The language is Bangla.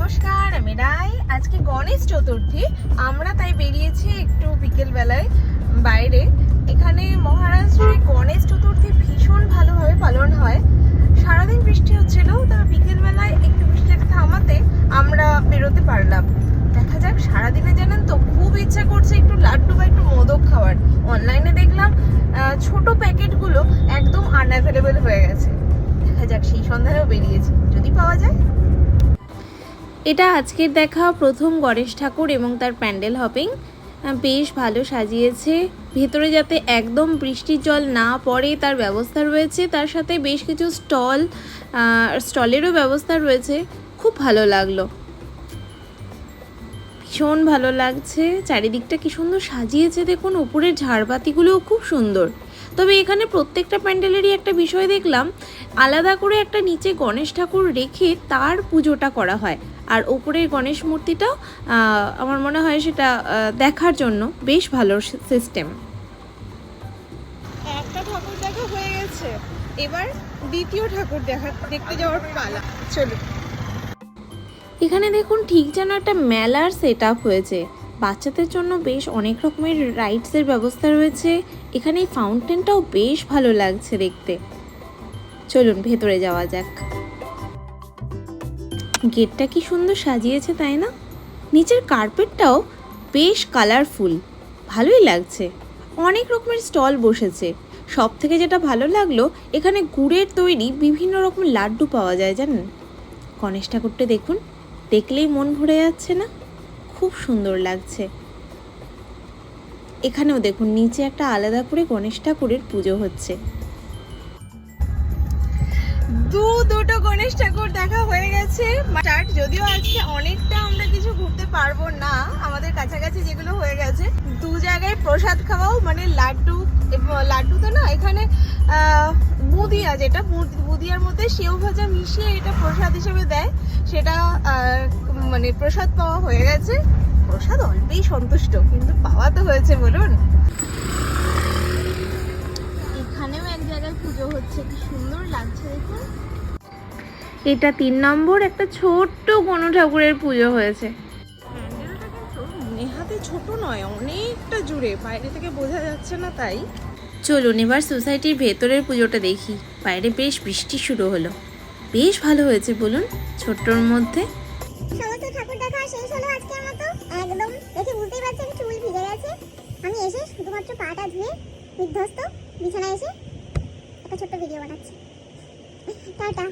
নমস্কার, আমি রাই। আজকে গণেশ চতুর্থী, আমরা তাই বেরিয়েছি একটু বিকেল বেলায় বাইরে। এখানে মহারাষ্ট্রে গণেশ চতুর্থী ভীষণ ভালোভাবে পালন হয়। সারাদিন বৃষ্টি হচ্ছিল, তবে বিকেল বেলায় একটু বৃষ্টিটা থামাতে আমরা বেরোতে পারলাম। দেখা যাক, সারাদিনে জানেন তো খুব ইচ্ছা করছে একটু লাড্ডু বা একটু মোদক খাওয়ার। অনলাইনে দেখলাম ছোট প্যাকেটগুলো একদম আনঅ্যাভেলেবেল হয়ে গেছে। দেখা যাক, সেই সন্ধানেও বেরিয়েছি, যদি পাওয়া যায়। এটা আজকের দেখা প্রথম গণেশ ঠাকুর এবং তার প্যান্ডেল হপিং। বেশ ভালো সাজিয়েছে। ভেতরে যাতে একদম বৃষ্টির জল না পড়ে তার ব্যবস্থা রয়েছে, তার সাথে বেশ কিছু স্টলেরও ব্যবস্থা রয়েছে। খুব ভালো লাগলো, ভীষণ ভালো লাগছে। চারিদিকটা কি সুন্দর সাজিয়েছে দেখুন, উপরের ঝাড়বাতিগুলোও খুব সুন্দর। তবে এখানে প্রত্যেকটা প্যান্ডেলেরই একটা বিষয় দেখলাম, আলাদা করে একটা নিচে গণেশ ঠাকুর রেখে তার পুজোটা করা হয়, আর ওপরের গণেশ মূর্তিটাও আমার মনে হয় সেটা দেখার জন্য বেশ ভালো সিস্টেম। একটা ঠাকুর দেখা হয়ে গেছে, এবার দ্বিতীয় ঠাকুর দেখতে যাওয়ার পালা। চলো। এখানে দেখুন ঠিক যেন একটা মেলার সেট আপ হয়েছে। বাচ্চাদের জন্য বেশ অনেক রকমের রাইডসের ব্যবস্থা রয়েছে। এখানে এই ফাউন্টেনটাও বেশ ভালো লাগছে দেখতে। চলুন ভেতরে যাওয়া যাক। গেটটা কি সুন্দর সাজিয়েছে তাই না? নিচের কার্পেটটাও বেশ কালারফুল, ভালোই লাগছে। অনেক রকমের স্টল বসেছে। সব থেকে যেটা ভালো লাগলো, এখানে গুড়ের তৈরি বিভিন্ন রকম লাড্ডু পাওয়া যায় জানেন। গণেশ ঠাকুরটা দেখুন, দেখলেই মন ভরে যাচ্ছে না? খুব সুন্দর লাগছে। এখানেও দেখুন নিচে একটা আলাদা করে গণেশ ঠাকুরের পুজো হচ্ছে। দুটো গণেশ ঠাকুর দেখা হয়ে গেছে। যদিও আজকে অনেকটা আমরা কিছু ঘুরতে পারবো না, আমাদের কাছাকাছি যেগুলো হয়ে গেছে। দু জায়গায় প্রসাদ খাওয়াও, মানে লাড্ডু তো না, এখানে বুঁদিয়া, যেটা বুঁদিয়ার মধ্যে সেও ভাজা মিশিয়ে এটা প্রসাদ হিসেবে দেয়, সেটা মানে প্রসাদ পাওয়া হয়ে গেছে। প্রসাদ অল্পেই সন্তুষ্ট, কিন্তু পাওয়া তো হয়েছে বলুন। এখানেও এক জায়গায় পুজো হচ্ছে, কি সুন্দর লাগছে দেখুন। এটা 3 নম্বর একটা ছোট্ট গণেশ ঠাকুরের পুজো হয়েছে। প্যান্ডেলটা কিন্তু নেহাতে ছোট নয়, অনেকটা জুড়ে, বাইরে থেকে বোঝা যাচ্ছে না তাই। চলুন এবার সোসাইটির ভেতরের পুজোটা দেখি। বাইরে বেশ বৃষ্টি শুরু হলো, বেশ ভালো হয়েছে বলুন, ছোট্টর মধ্যে। সমস্ত ঠাকুর দেখা শেষ হলো আজকের মতো। একদম দেখে বুঝতেই পারছেন চুল ভিজে গেছে। আমি এসে শুধুমাত্র পাটা ধুয়ে বিধ্বস্ত বিছানায় এসে একটা ছোট্ট ভিডিও বানাচ্ছি। টাটা।